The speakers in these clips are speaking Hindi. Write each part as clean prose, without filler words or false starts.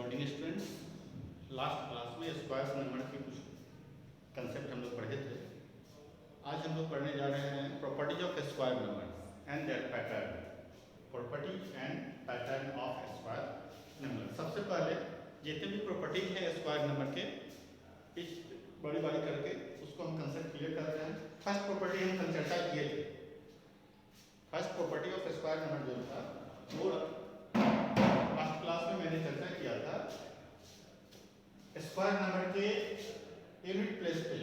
Morning students. लास्ट क्लास में स्क्वायर नंबर के कुछ कंसेप्ट हम लोग पढ़े थे। आज हम लोग पढ़ने जा रहे हैं properties of square number and there pattern. Property and pattern of square number. सबसे पहले जितने भी प्रॉपर्टीज हैं स्क्वायर नंबर के इस बड़ी बड़ी करके उसको हम कंसेप्ट क्लियर कर रहे हैं। फर्स्ट प्रॉपर्टी हम चर्चा किए थे। First property of square number जो था वो लास्ट क्लास में मैंने चर्चा किया था। स्क्वायर नंबर के यूनिट प्लेस पे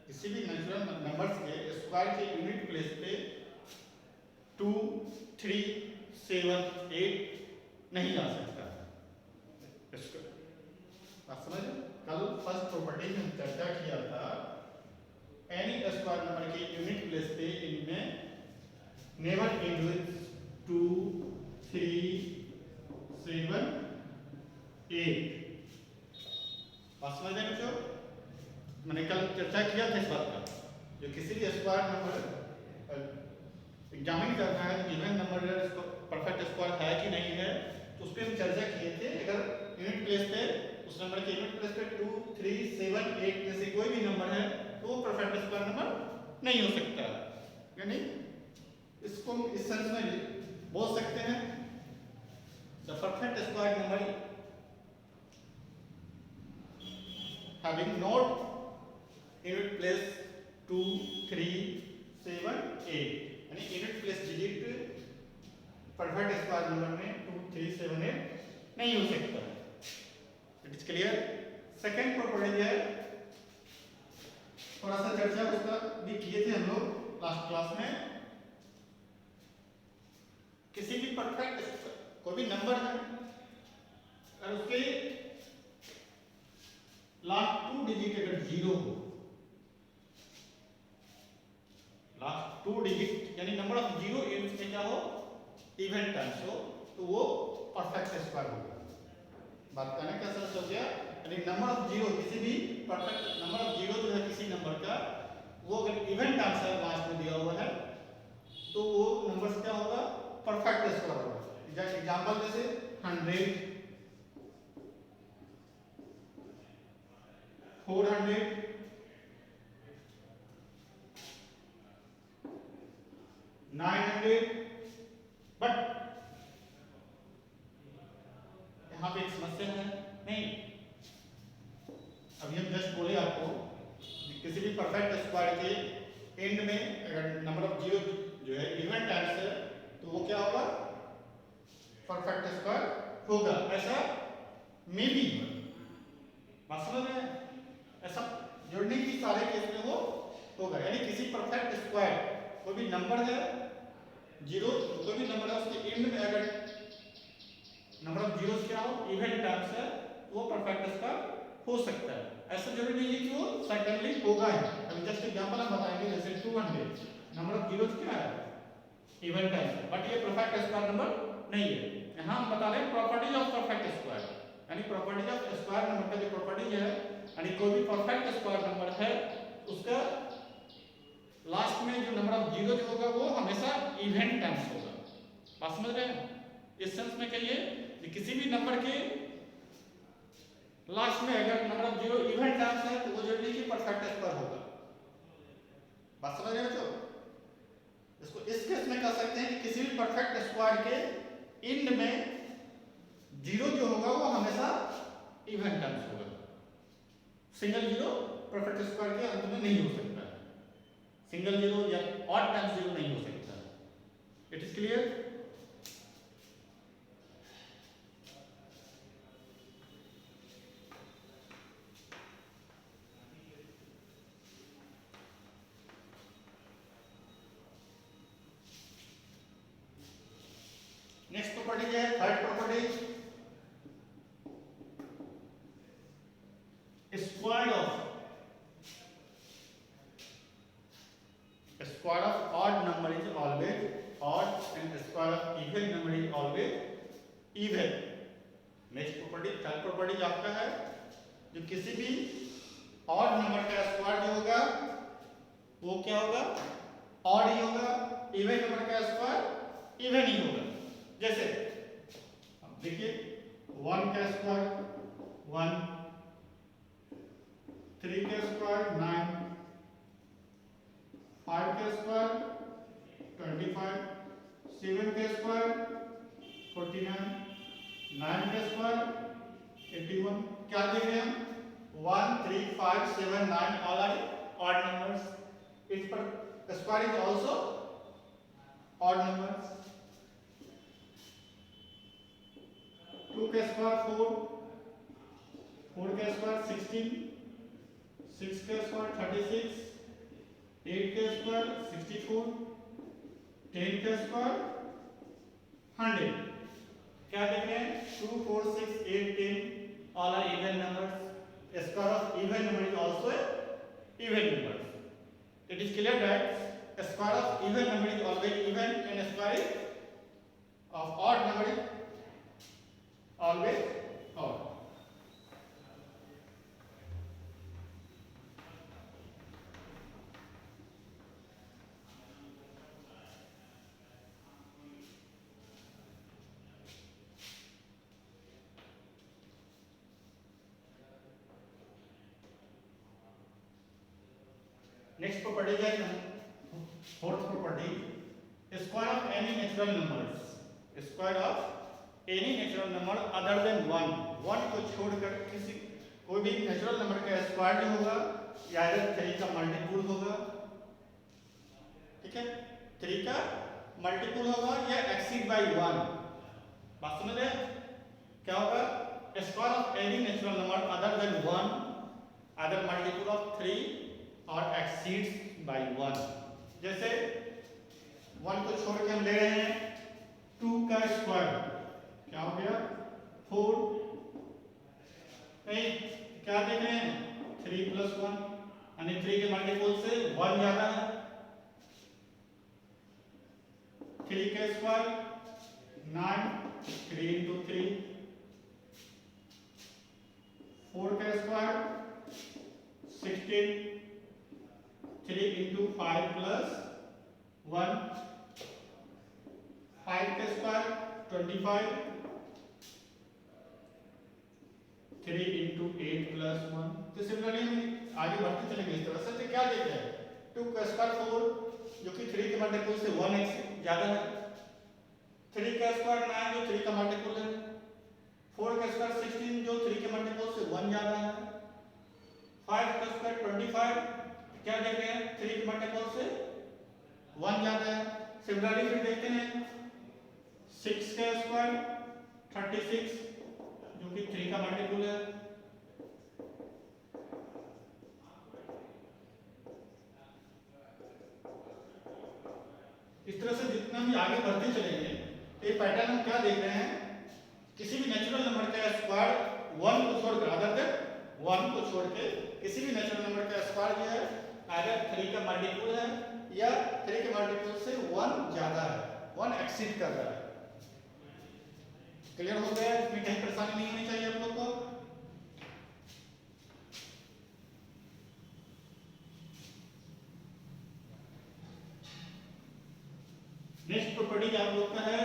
किसी भी नेचुरल नंबर्स के स्क्वायर के यूनिट प्लेस पे 2, 3, 7, 8 नहीं आ सकता। बात समझ? कल फर्स्ट प्रॉपर्टी में चर्चा किया था एनी स्क्वायर नंबर के यूनिट प्लेस पे इनमें नेवर एंड विद 2, 3, 7, 8। बात समझ रहे बच्चों? मैंने कल चर्चा किया था इस बात का। जो किसी भी स्क्वायर नंबर एग्जामिन करना है तो गिवन नंबर इसको परफेक्ट स्क्वायर है कि नहीं है तो उस पर हम चर्चा किए थे। अगर यूनिट प्लेस पे उस नंबर के यूनिट प्लेस पे 2, 3, 7, 8 में से कोई भी नंबर है तो वो परफेक्ट स्क्वायर नंबर नहीं हो सकता। यानी इसको हम इस सेंस में बोल सकते हैं the perfect square number having not unit place 2, 3, 7, 8 यानी unit place digit perfect square number में 2, 3, 7, 8 नहीं हो सकता। It is clear. Second property है, थोड़ा सा चर्चा उसका भी किए थे हम लोग लास्ट क्लास में। किसी भी परफेक्ट कोई भी नंबर है और उसके लास्ट 2 डिजिट अगर 0 हो, लास्ट 2 डिजिट यानी नंबर ऑफ 0 यूनिट्स में क्या हो, इवन टर्म्स हो, तो वो परफेक्ट स्क्वायर होगा। बात करने का सेंस हो गया। यानी नंबर ऑफ 0 किसी भी परफेक्ट नंबर ऑफ 0 जो है किसी नंबर का वो अगर इवन टर्म्स है लास्ट में दिया हुआ है तो वो नंबर क्या होगा, परफेक्ट स्क्वायर होगा। एग्जांपल जैसे 100, 400, 900। बट यहां पे एक समस्या है। नहीं, अभी हम जस्ट बोले आपको किसी भी परफेक्ट स्क्वायर के एंड में अगर नंबर ऑफ 0 जो है इवन टाइम्स है तो वो क्या होगा, परफेक्ट स्क्वायर होगा। ऐसा मे बी बात समझ में? ऐसा जोड़ने की सारे केस में वो होगा। यानी किसी परफेक्ट स्क्वायर कोई भी नंबर है 0, कोई भी नंबर है उसके एंड में अगर नंबर ऑफ जीरोस क्या हो, इवन टर्म्स है, वो परफेक्ट स्क्वायर हो सकता है। ऐसा जरूरी नहीं है कि वो सर्टेनली होगा ही। अभी जस्ट एग्जांपल हम बताएंगे जैसे 200 नंबर ऑफ जीरोस क्या है, इवन टर्म्स, बट ये परफेक्ट स्क्वायर नंबर नहीं है। यहां हम बता रहे हैं प्रॉपर्टीज ऑफ परफेक्ट स्क्वायर। यानी प्रॉपर्टीज ऑफ स्क्वायर नंबर का जो प्रॉपर्टी है, यानी कोई भी परफेक्ट स्क्वायर नंबर है उसका लास्ट में जो नंबर ऑफ जीरो जो होगा वो हमेशा इवन टर्म्स होगा। बात समझ रहे हैं? इस सेंस में कहिए कि किसी भी नंबर के लास्ट में अगर number of zero even terms है तो वो जरूरी कि परफेक्ट स्क्वायर होगा। बात समझ रहे हो बच्चों? इसको इस केस में कह सकते हैं कि किसी भी परफेक्ट स्क्वायर के एंड में जीरो जो होगा वो हमेशा इवन टर्म्स होगा। सिंगल जीरो परफेक्ट स्क्वायर के अंत में नहीं हो सकता है। सिंगल जीरो या ऑड टर्म्स जीरो नहीं हो सकता। It is clear? Next property है third property, square of odd number is always odd and square of even number is always even. Next property third property आपका है जो किसी भी ऑड नंबर का स्क्वायर जो होगा वो क्या होगा, ऑड ही होगा। इवन नंबर का स्क्वायर इवन ही होगा। जैसे देखिए 1 का स्क्वायर 1, 3 का स्क्वायर 9, 5 का स्क्वायर 25, 7 का स्क्वायर 49, 9 का स्क्वायर 81। क्या देख रहे हैं हम? 1, 3, 5, 7, 9 all are odd numbers. Its per square is also odd numbers. 2 का स्क्वायर 4, 4 का स्क्वायर 16, 6 का स्क्वायर 36, 8 का स्क्वायर 64, 10 का स्क्वायर 100। क्या देख रहे हैं? 2, 4, 6, 8, 10 all are even numbers. A square of even number is also a even number. It is clear that a square of even number is always even and a square of odd number is always odd. Next property है fourth property, square of any natural numbers. Square of any natural number other than 1. 1 को छोड़कर किसी कोई भी नेचुरल नंबर का स्क्वायर जो होगा या 3 का मल्टीपल होगा, ठीक है, 3 का मल्टीपल होगा या एक्सीड बाय 1। बात समझ रहे हैं? क्या होगा? Square of any natural number other than 1 other multiple of 3 और एक्सीड्स बाय 1। जैसे 1 को छोड़ के हम ले रहे हैं 2 का स्क्वायर, क्या हो गया? 4। नहीं, क्या देख रहे हैं? 3 + 1 यानी 3 के मल्टीपल से 1 ज्यादा है। 3 का स्क्वायर 9, 3 × 3, 4 का स्क्वायर 16, 3 × 5 + 1, 5 का स्क्वायर 25, 3 × 8 + 1। तो सिमिलरली हम आगे बढ़ते चलेंगे इस तरह से। तो क्या देख रहे हैं? 2 का स्क्वायर 4 जो कि 3 के मल्टीपल से 1x ज्यादा है। 3 का स्क्वायर 9 जो 3 का मल्टीपल है। 4 का स्क्वायर 16 जो 3 के मल्टीपल से 1 ज्यादा है। 5 का स्क्वायर 25 क्या देख रहे हैं? 3 के मल्टीपल से 1 ज्यादा है। सिमिलरली फिर देखते हैं 6 का स्क्वायर 36 जो कि 3 का मल्टीपल है। इस तरह से जितना भी आगे बढ़ते चलेंगे ये पैटर्न हम क्या देख रहे हैं? किसी भी नेचुरल नंबर का स्क्वायर 1 को छोड़कर अदर देन 1 को छोड़ के किसी भी नेचुरल नंबर का स्क्वायर जो है अगर 3 का मल्टीपल है या 3 के मल्टीपल से 1 ज्यादा है, 1 एक्सीड कर रहा है। क्लियर हो गया? इसमें कहीं परेशानी नहीं होनी चाहिए आप लोग को। नेक्स्ट प्रॉपर्टी आप लोग का है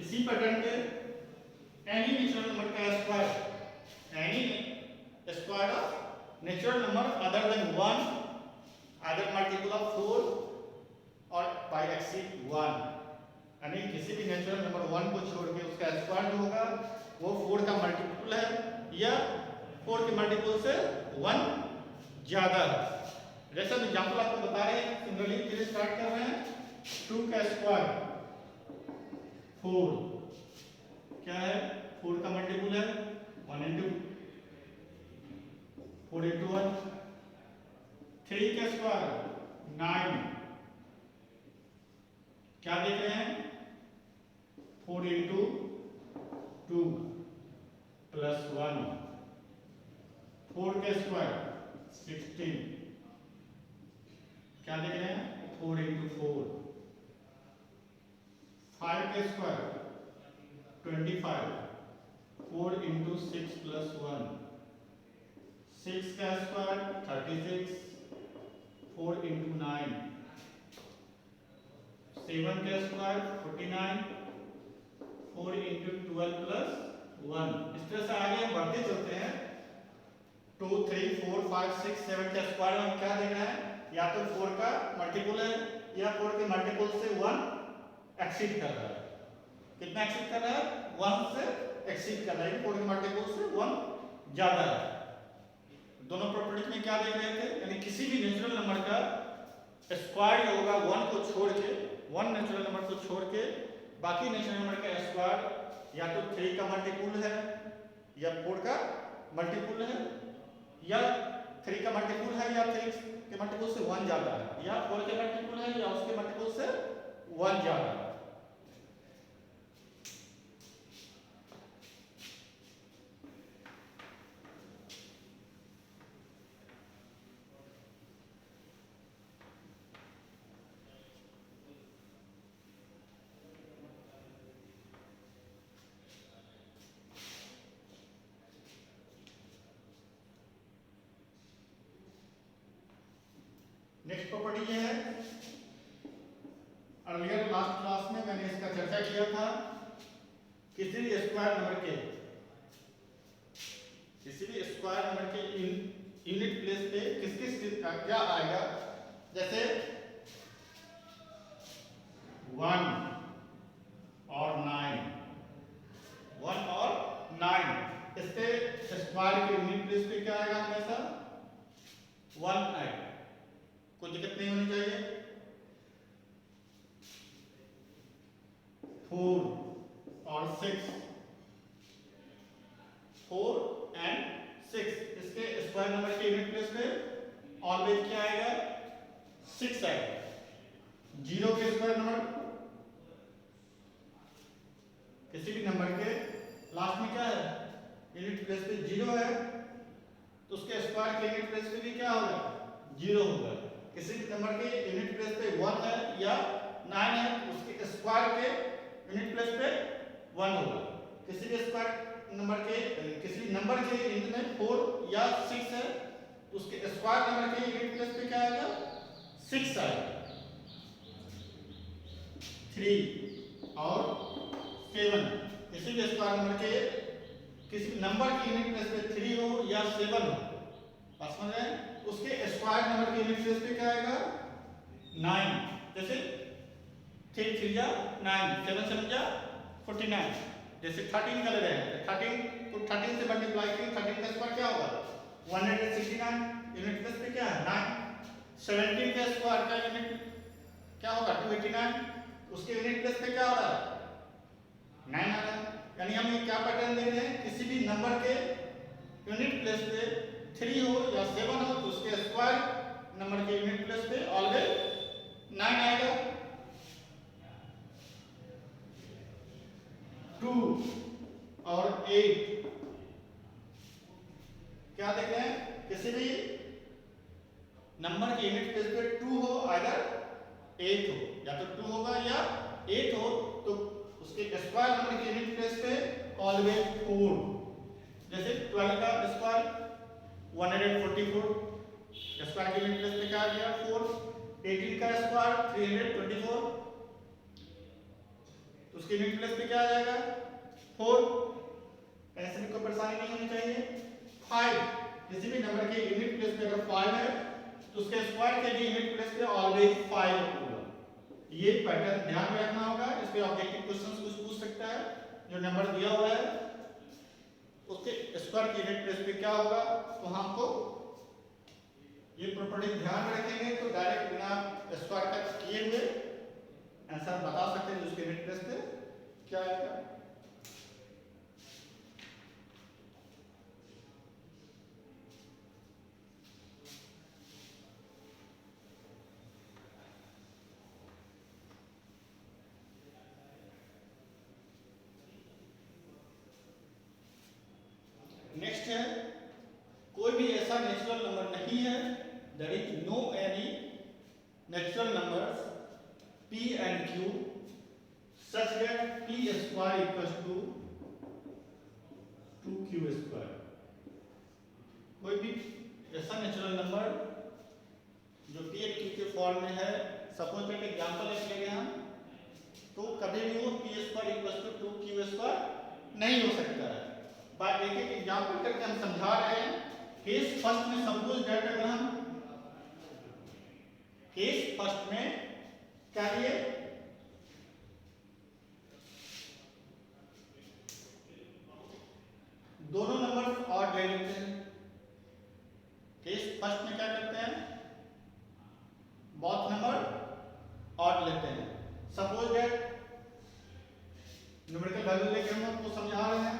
इसी पैटर्न के एनी नेचुरल नंबर का square, N E square of natural number other than 1 other multiple of 4 और बाय एक्सीड 1। यानी किसी भी नेचुरल नंबर 1 को छोड़ के उसका स्क्वायर जो होगा वो 4 का मल्टीपल है या 4 के मल्टीपल से 1 ज्यादा है। जैसे हम एग्जांपल आपको बता रहे हैं, सिमिलरली फिर स्टार्ट कर रहे हैं। 2 का स्क्वायर 4 क्या है? 4 का मल्टीपल है 1 × 4 × 1। 3 का स्क्वायर 9 क्या देख रहे हैं? 4 × 2 + 1। 4 का स्क्वायर 16 क्या देख रहे हैं? 4 × 4। 5 का स्क्वायर 25, 4 × 6 + 1। 6 का स्क्वायर 36, 4 × 9। 7 का स्क्वायर 49, 4 इंटू 12 प्लस 1। इस तरह से आगे हम बढ़ते चलते हैं। 2 3 4 5 6 7 के स्क्वायर में हम क्या देखना है, या तो 4 का मल्टीपल है या 4 के मल्टीपल से 1 एक्सीड कर रहा है। कितना एक्सीड कर रहा है, 1 से एक्सीड कर रहा है, 4 के मल्टीपल से 1 ज्यादा है। दोनों प्रॉपर्टीज में क्या देख रहे थे, यानी किसी भी नेचुरल नंबर का स्क्वायर जो होगा 1 को छोड़ के, 1 नेचुरल नंबर को छोड़ के बाकी नेचुरल नंबर का स्क्वायर या तो 3 का मल्टीपल है या 4 का मल्टीपल है, या 3 का मल्टीपल है या 3 के मल्टीपल से 1 ज्यादा है, या 4 के मल्टीपल है या उसके मल्टीपल से 1 ज्यादा है। नेक्स्ट प्रॉपर्टी ये है, अर्लियर लास्ट क्लास में मैंने इसका चर्चा किया था। किसी भी स्क्वायर नंबर के यूनिट प्लेस पे किस किस का क्या आएगा, जैसे 1 और 9, इससे स्क्वायर के यूनिट प्लेस पे क्या आएगा, हमेशा 1 आएगा, कोई दिक्कत नहीं होनी चाहिए। 4 और 6, 4 एंड 6, इसके स्क्वायर नंबर के यूनिट प्लेस पे ऑलवेज क्या आएगा, 6 आएगा। 0 के स्क्वायर नंबर, किसी भी नंबर के लास्ट में क्या है, यूनिट प्लेस पे 0 है, तो उसके स्क्वायर के यूनिट प्लेस पे भी क्या होगा, 0 होगा। किसी भी नंबर के यूनिट प्लेस पे 1 है या 9 है, उसके स्क्वायर के यूनिट प्लेस पे 1 होगा। किसी भी किसी भी नंबर के यूनिट में 4 या 6 है, तो उसके स्क्वायर नंबर के यूनिट प्लेस पे क्या आएगा, 6 आएगा। 3 और 7, किसी भी स्क्वायर नंबर के किसी भी नंबर के यूनिट प्लेस पे 3 हो या 7 हो, बात समझ रहे हैं, उसके स्क्वायर नंबर के यूनिट प्लेस पे क्या आएगा, 9। जैसे 3 3 जा 9, 7 7 जा 49। जैसे 13 का ले रहे हैं, 13 को 13 से मल्टीप्लाई करें, 13 का स्क्वायर क्या होगा, 169, यूनिट प्लेस पे क्या है, 9। 17 का स्क्वायर का यूनिट क्या होगा, 289, उसके यूनिट प्लेस पे क्या हो रहा है, 9 आ रहा है। यानी हम ये क्या पैटर्न देख रहे हैं, किसी भी नंबर के यूनिट प्लेस पे 3 हो या 7 हो, तो उसके स्क्वायर नंबर के यूनिट प्लेस पे ऑलवेज 9 आएगा। 2 और 8, क्या देख रहे हैं, किसी भी नंबर के यूनिट प्लेस पे 2 हो, आइदर 8 हो, या तो 2 होगा या 8 हो, तो उसके स्क्वायर नंबर के यूनिट प्लेस पे ऑलवेज 4। जैसे 12 का स्क्वायर 144, स्क्वायर के यूनिट प्लेस पे क्या आ गया, 4। 18 का स्क्वायर 324, तो उसके यूनिट प्लेस पे क्या आ जाएगा, 4। ऐसे भी कोई परेशानी नहीं होनी चाहिए। 5, किसी भी नंबर के यूनिट प्लेस पे अगर 5 है, तो उसके स्क्वायर के लिए यूनिट प्लेस पे ऑलवेज 5 होगा। ये पैटर्न ध्यान में रखना होगा, इस पे ऑब्जेक्टिव क्वेश्चंस कुछ पूछ सकता है। जो नंबर दिया हुआ है उसके स्क्वायर के यूनिट प्लेस पे क्या होगा, तो हमको ये प्रॉपर्टी ध्यान में रखेंगे तो डायरेक्ट बिना स्क्वायर का किए हुए आंसर बता सकते हैं उसके यूनिट प्लेस पे क्या आएगा। नेक्स्ट है, कोई भी ऐसा नेचुरल नंबर नहीं है, there is no any natural numbers p and q such that p square equals to 2q square। कोई भी ऐसा नेचुरल नंबर जो p and q के फॉर्म में है, सपोज दैट एग्जांपल ले लेंगे हम तो कभी भी वो p square equal to 2 q square नहीं हो सकता है। बात एक एक एग्जाम्पल करके हम समझा रहे हैं। केस फर्स्ट में सपोज दैट अगर हम केस फर्स्ट में क्या लिए, दोनों नंबर ऑड ले लेते हैं। केस फर्स्ट में क्या करते हैं, बोथ नंबर ऑड लेते हैं। सपोज दैट न्यूमेरिकल वैल्यू लेके हम आपको समझा रहे हैं।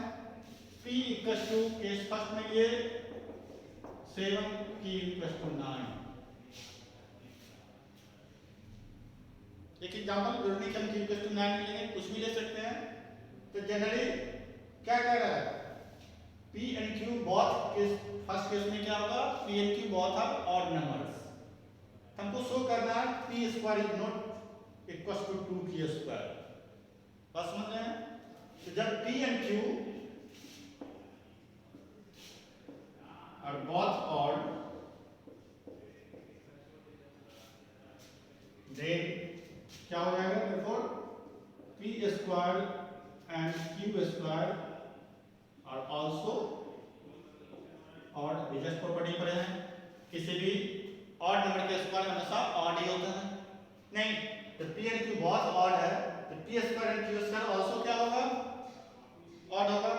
p equal to case first में लिए 7, q इक्वल टू 9। एक एग्जांपल जरूरी कि हम q इक्वल टू 9 लेंगे, कुछ भी ले सकते हैं। तो जनरली क्या कह रहा है, p and q both case first case में क्या होगा, p and q both are odd numbers. हमको शो करना है p square is not equal to 2q square. बस समझ रहे हैं। तो जब p and q are both odd, then क्या हो जाएगा, therefore p square and q square are also odd। Vijay property पर है, किसी भी ऑड नंबर के स्क्वायर हमेशा ऑड ही होता है। नहीं, तो p एंड q बहुत ऑड है, तो p square and q square also क्या होगा, ऑड होगा,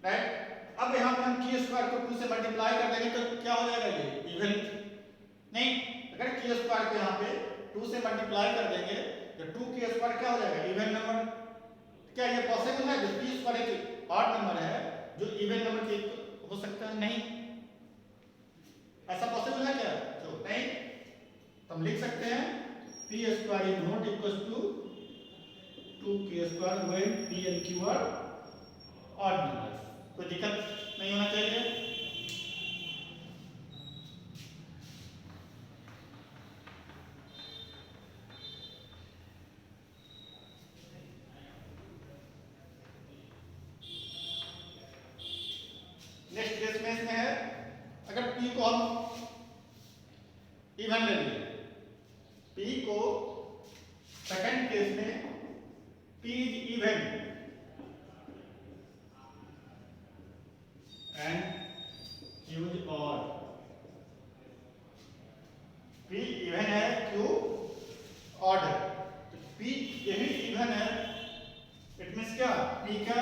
राइट। अब यहाँ पर हम q स्क्वायर को 2 से मल्टीप्लाई कर देंगे तो क्या हो जाएगा, ये इवन। नहीं, अगर q स्क्वायर को यहाँ पे 2 से मल्टीप्लाई कर देंगे तो 2q स्क्वायर क्या हो जाएगा, इवन नंबर। क्या ये पॉसिबल है, जो p स्क्वायर एक ऑड नंबर है जो इवन नंबर के हो सकता है? नहीं, ऐसा पॉसिबल है क्या? तो नहीं, तो हम लिख सकते हैं p square is not equal to 2q square when p and q are odd numbers. कोई दिक्कत नहीं होना चाहिए। नेक्स्ट केस में इसमें है, अगर p को हम इवन ले लिए, p को सेकंड केस में p is even and q is odd। p even है, q ऑड है, तो p यही इवन है, इट मींस क्या, p का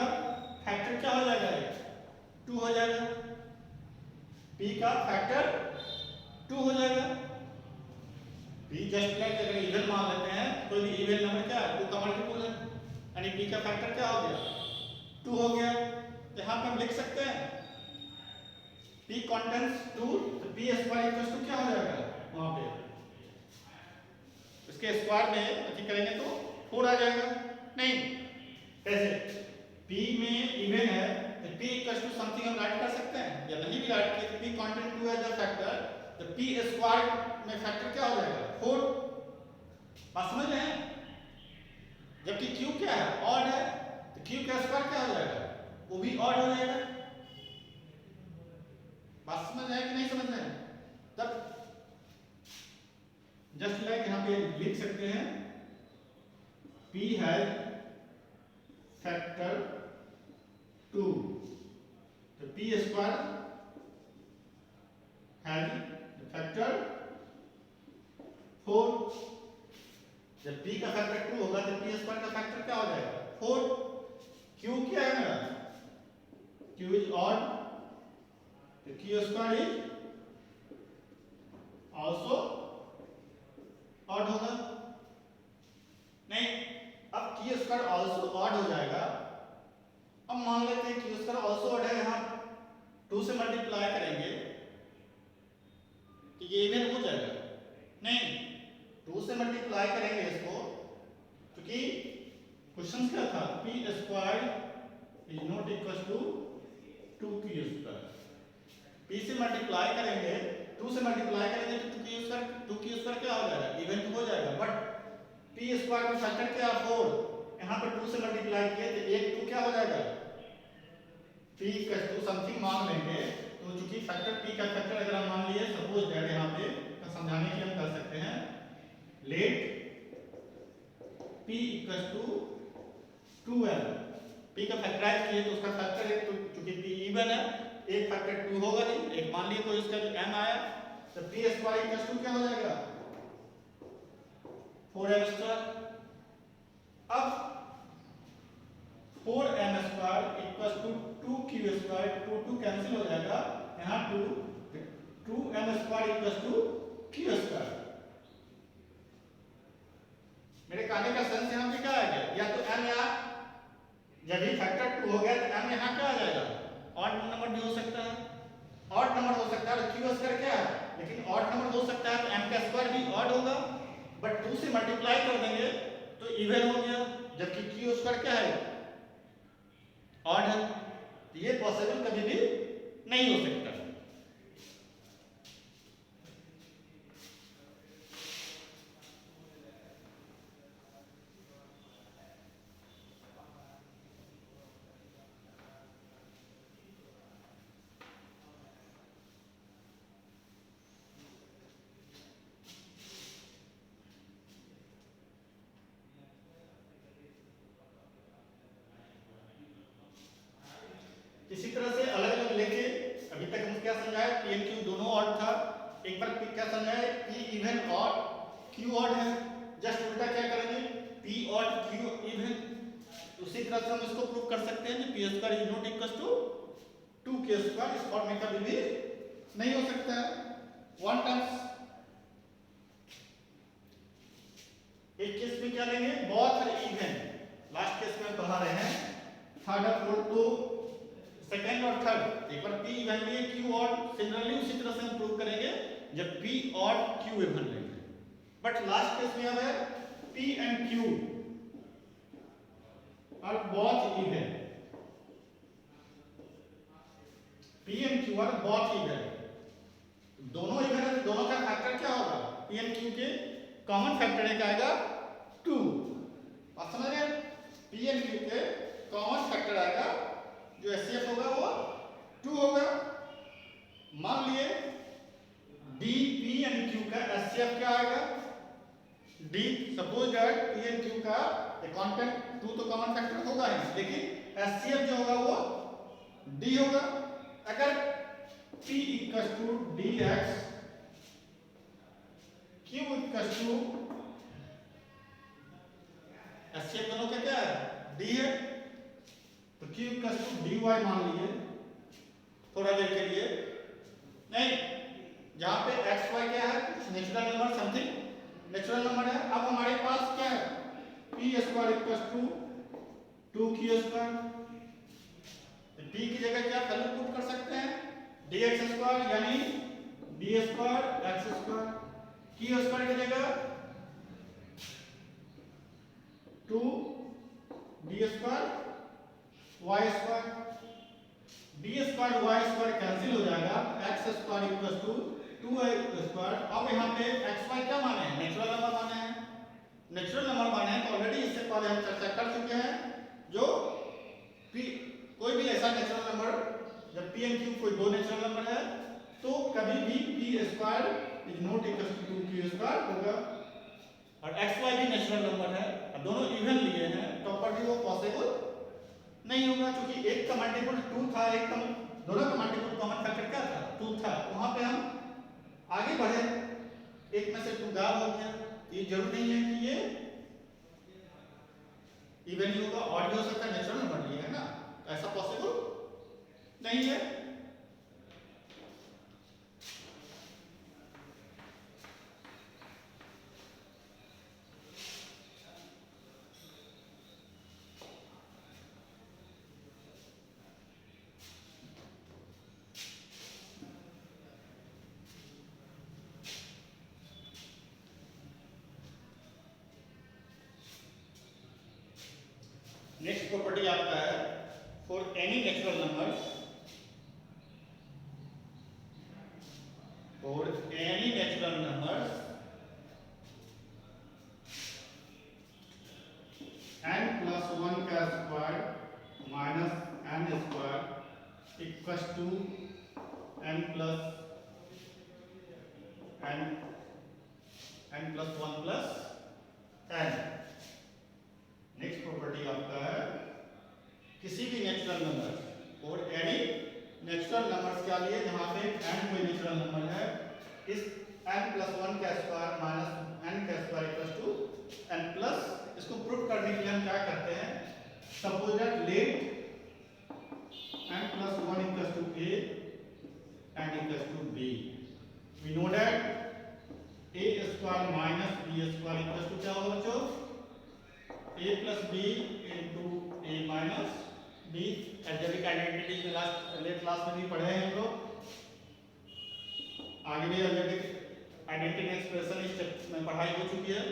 फैक्टर क्या हो जाएगा, 2 हो जाएगा। p का फैक्टर 2 हो जाएगा। p जस्ट लाइक अगर इवन मान लेते हैं, कोई भी इवन नंबर क्या है, 2 का मल्टीपल है, यानी p का फैक्टर क्या हो गया, 2 हो गया। तो यहाँ पे हम लिख सकते हैं p contains 2, तो p स्क्वायर इक्वल टू क्या हो जाएगा, वहां पे इसके स्क्वायर में अति करेंगे तो 4 आ जाएगा। नहीं, कैसे, p में इवन है तो p इक्वल टू समथिंग हम राइट कर सकते हैं, या नहीं भी राइट किए तो p contains 2 as a factor, तो p स्क्वायर में फैक्टर क्या हो जाएगा, 4। बात समझ रहे हैं। जबकि q क्या है, ऑड है, तो q का स्क्वायर क्या हो जाएगा, वो भी ऑड हो जाएगा। बात समझ रहे हैं कि नहीं समझ रहे हैं। तब जस्ट लाइक यहाँ पे लिख सकते हैं p हैज फैक्टर 2, तो p स्क्वायर हैज फैक्टर 4। जब p का फैक्टर 2 होगा तो p स्क्वायर का फैक्टर क्या हो जाएगा, 4। q क्या है मेरा, q इज ऑड, तो q square is also odd होगा। नहीं, अब q स्क्वायर आल्सो ऑड हो जाएगा। अब मान लेते हैं q स्क्वायर आल्सो ऑड है, यहां 2 से मल्टीप्लाई करेंगे तो ये इवन हो जाएगा। नहीं, 2 से मल्टीप्लाई करेंगे इसको, क्योंकि क्वेश्चन क्या था, p square is not equal to 2q square. p से मल्टीप्लाई करेंगे, 2 से मल्टीप्लाई करेंगे तो 2q स्क्वायर क्या हो जाएगा, इवन हो जाएगा। बट p स्क्वायर का फैक्टर क्या है, 4। यहाँ पर 2 से मल्टीप्लाई किए तो 1 2 क्या हो जाएगा, p का 2 समथिंग मान लेंगे। तो चूंकि फैक्टर p का फैक्टर अगर हम मान लिए, सपोज दैट यहाँ पे समझाने के लिए हम कर सकते हैं, let p equal to 2m। p का फैक्टराइज किए तो उसका फैक्टर एक, तो चूंकि p इवन है एक फैक्टर 2 होगा ही, एक मान लिए कोई इसका जो m आया तो p स्क्वायर इक्वल टू क्या हो जाएगा 4m स्क्वायर। अब 4m square equal to 2q square, 2 cancel हो जाएगा, यहाँ 2m square equal to q square. मेरे कहने का सेंस यहाँ पे क्या आ गया, या तो m यहाँ जब भी फैक्टर 2 हो गया तो m यहाँ क्या आ जाएगा, ऑड नंबर भी हो सकता है, ऑड नंबर हो सकता है, q स्क्वायर क्या है, लेकिन ऑड नंबर हो सकता है तो m का स्क्वायर भी ऑड होगा, बट 2 से मल्टीप्लाई कर देंगे तो इवन हो गया, जबकि q स्क्वायर क्या है ऑड है। तो ये पॉसिबल कभी भी नहीं हो सकता। इसी तरह से अलग अलग लेके अभी तक हम क्या समझाए, पी एंड क्यू दोनों ऑड था, एक बार क्या समझाए P even odd Q odd है, जस्ट उल्टा क्या करेंगे पी ऑड क्यू इवन। उसी तरह से हम इसको प्रूव कर सकते हैं कि p square is not equal to 2k square, इस फॉर्म में कभी भी नहीं हो सकता है। वन टाइम्स एक केस में क्या लेंगे both are even, last case में पढ़ा रहे हैं थर्ड और फोर्थ, तो सेकेंड और थर्ड एक बार p इवन लिए q ऑड, सिमिलरली उसी तरह से हम प्रूव करेंगे जब p ऑड q इवन लेंगे। बट लास्ट केस में अब है p and q are both even, p and q are both even, दोनों इवन है, दोनों का फैक्टर क्या होगा, p एंड q के कॉमन फैक्टर एक आएगा 2। बात समझ रहे हैं, p एंड q के कॉमन फैक्टर आएगा जो एचसीएफ होगा वो 2 होगा। मान लिए डी पी एंड क्यू का एचसीएफ क्या आएगा D, suppose that P and Q का कांस्टेंट 2 तो कॉमन फैक्टर होगा ही, लेकिन एचसीएफ जो होगा वो डी होगा। अगर p equal to dx q equal to HCF दोनों का क्या है d है, तो q इक्वल टू dy मान लीजिए थोड़ा देर के लिए, नहीं जहां पे x y क्या है natural number, something natural number है। अब हमारे पास क्या है p square equal to 2q square, p की जगह क्या वैल्यू पुट कर सकते हैं dx स्क्वायर यानी d square x square, q square की जगह 2d square y square, d square y square cancel हो जाएगा, x square equal to 2y square. अब यहाँ पे x y क्या माने हैं नेचुरल नंबर माने हैं, नेचुरल नंबर माने हैं तो ऑलरेडी इससे पहले हम चर्चा कर चुके हैं, जो p कोई भी ऐसा नेचुरल नंबर जब p एंड q कोई दो नेचुरल नंबर है तो कभी भी p square is not equal to 2q square होगा, और x y भी नेचुरल नंबर है, अब दोनों इवन लिए हैं प्रॉपर्ली वो पॉसिबल नहीं होगा, क्योंकि एक का मल्टीपल 2 था, एक का दोनों का मल्टीपल कॉमन फैक्टर क्या था 2 था, वहां पे हम आगे बढ़े एक में से 2 गायब हो गया। ये जरूरी नहीं है कि ये इवन ही होगा, ऑड भी हो सकता है, नेचुरल नंबर लिए है ना, ऐसा पॉसिबल नहीं है। नेक्स्ट प्रॉपर्टी आपका है for any natural number, for any natural number n plus 1 का square minus n square equal to n plus 1 plus n। Natural numbers और एनी नेचुरल नंबर्स क्या लिए जहां पे n कोई नेचुरल नंबर है इस n+1 का स्क्वायर माइनस n का square equals to n plus. इसको प्रूव करने के लिए हम क्या करते हैं, suppose that let n+1 equals to a and equals to b, we know that a square minus b square equals to क्या होगा बच्चों, a plus b into a minus b। Algebraic identity में लेट क्लास में नहीं पढ़े हैं हम लोग, आगे भी अलजेब्रिक आइडेंटिटी एक्सप्रेशन इस में पढ़ाई हो चुकी है,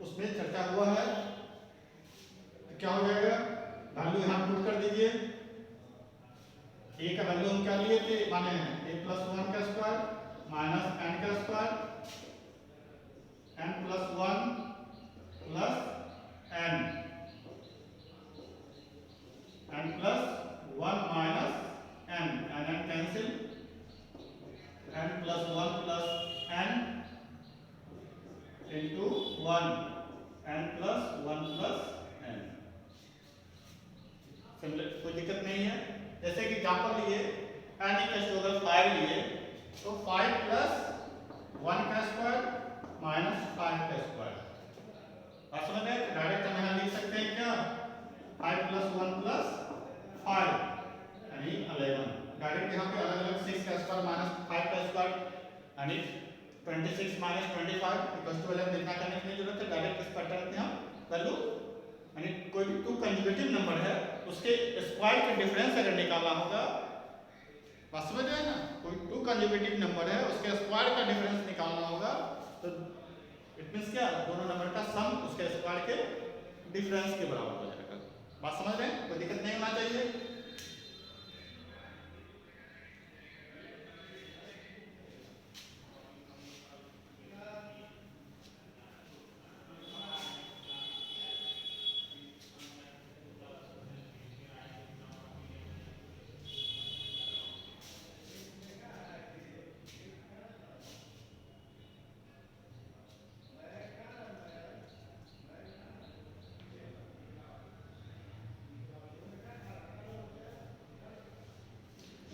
उसमें चर्चा हुआ है। क्या हो जाएगा, वैल्यू यहाँ पुट कर दीजिए। a का वैल्यू हम क्या लिए थे, माने a+1 का स्क्वायर माइनस n का square n+1 plus n+1 minus n cancel n+1 plus n into 1 n+1 plus n। कोई दिक्कत नहीं है। जैसे कि एग्जांपल लिए n इक्वल टू अगर 5 लिए तो 5 प्लस 1 का स्क्वायर माइनस 5 का स्क्वायर, आप समझ गए। डायरेक्ट हम यहाँ लिख सकते हैं क्या, 5 प्लस 1 प्लस 5 यानी 11। डायरेक्ट यहाँ पे अलग अलग 6 का स्क्वायर माइनस 5 का स्क्वायर यानी 26 माइनस 25 इक्वल टू 11 लिखना करने की जरूरत है। डायरेक्ट इस पैटर्न में हम वैल्यू यानी कोई भी टू कंजुगेटिव नंबर है उसके स्क्वायर का डिफरेंस अगर निकालना होगा, बात समझ रहे हैं ना, कोई टू कंजुगेटिव नंबर है उसके स्क्वायर का डिफरेंस निकालना होगा तो इट मींस क्या, दोनों नंबर का सम उसके स्क्वायर के डिफरेंस के बराबर हो जाएगा। बात समझ रहे हैं, कोई दिक्कत नहीं होना चाहिए।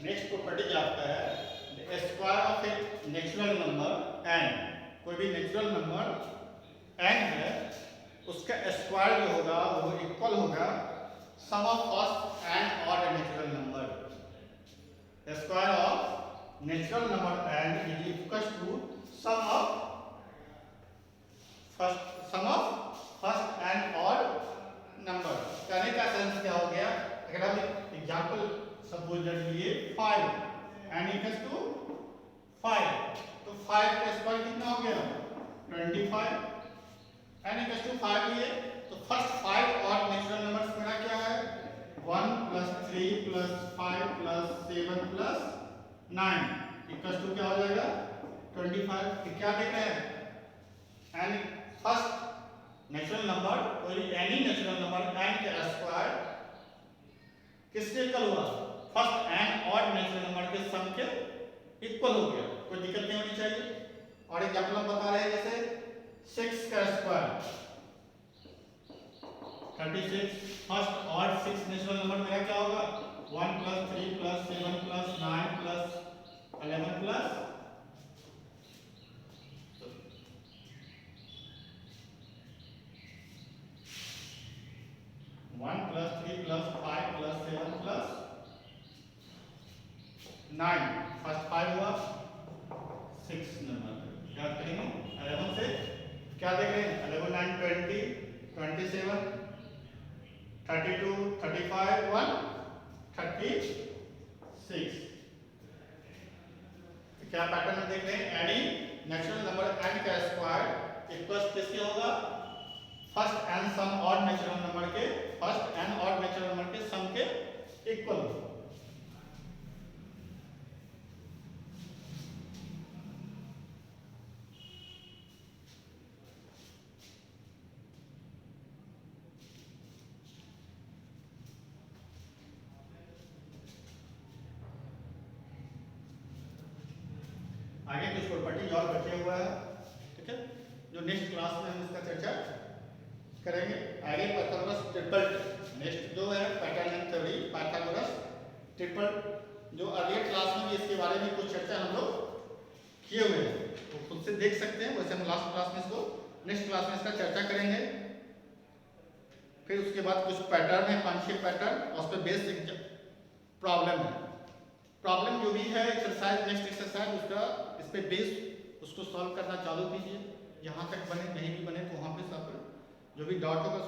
नेक्स्ट प्रॉपर्टी क्या आपका है, square of a natural number n, कोई भी नेचुरल नंबर n है उसका स्क्वायर जो होगा वो इक्वल होगा sum of first and odd natural number. Square of natural number n is equal to sum of first and odd number. कहने का सेंस क्या हो गया, अगर हम एग्जांपल सपोज दैट लिए 5 n इक्वल्स टू 5 तो 5 का स्क्वायर कितना हो गया 25, n इक्वल्स टू 5 लिए तो फर्स्ट 5 और नेचुरल नंबर्स मेरा क्या है 1 plus 3 plus 5 plus 7 plus 9 equals to क्या हो जाएगा 25। क्या देख रहे हैं, n फर्स्ट नेचुरल नंबर कोई एनी नेचुरल नंबर n का स्क्वायर किससे इक्वल हुआ, first and odd natural number के सम के इक्वल हो गया, कोई दिक्कत नहीं होनी चाहिए। और एग्जांपल हम बता रहे हैं जैसे 6 का square 36, first odd 6 natural number मेरा क्या होगा 1 plus 3 plus 7 plus 9 plus 11 plus 1 plus 3 plus 5 plus 7 plus 9, first 5 हुआ 6 नंबर क्या करेंगे 11 से क्या देख रहे हैं 11 9 20 27 32 35 1 36। क्या पैटर्न में देख रहे हैं, एनी नेचुरल नंबर n का स्क्वायर इक्वल्स किसके होगा first n sum odd natural number के first n odd natural number के सम के इक्वल होगा। आगे कुछ प्रॉपर्टी और बचे हुआ है, ठीक है, जो नेक्स्ट क्लास में हम इसका चर्चा करेंगे। आगे ट्रिपल नेक्स्ट जो है pattern and theory Pythagoras triple, जो अर्लियर क्लास में भी इसके बारे में कुछ चर्चा हम लोग किए हुए हैं, तो खुद से देख सकते हैं। वैसे हम लास्ट क्लास में इसको, नेक्स्ट क्लास में इसका चर्चा करेंगे। फिर उसके बाद कुछ पैटर्न है, 5-6 पैटर्न, और उस पर बेस्ड प्रॉब्लम है। प्रॉब्लम जो भी है एक्सरसाइज, नेक्स्ट एक्सरसाइज उसका इस पे बेस्ड उसको सॉल्व करना चालू कीजिए। यहाँ तक बने, नहीं भी बने तो वहाँ पे सब जो भी डाउट होगा